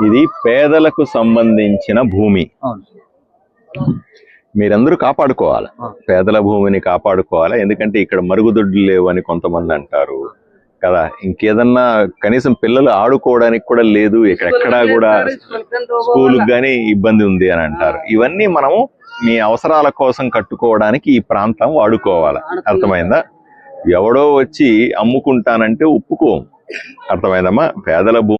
ఇది పేదలకు సంబంధించిన భూమి. మీరందరూ కాపాడుకోవాలి, పేదల భూమిని కాపాడుకోవాలి. ఎందుకంటే ఇక్కడ మరుగుదొడ్లు లేవు అని కొంతమంది అంటారు కదా, ఇంకేదన్నా కనీసం పిల్లలు ఆడుకోవడానికి కూడా లేదు, ఎక్కడెక్కడా కూడా స్కూల్కి కానీ ఇబ్బంది ఉంది అని అంటారు. ఇవన్నీ మనము మీ అవసరాల కోసం కట్టుకోవడానికి ఈ ప్రాంతం వాడుకోవాలి. అర్థమైందా? ఎవడో వచ్చి అమ్ముకుంటానంటే ఒప్పుకోం. అర్థమైందమ్మా? పేదల భూమి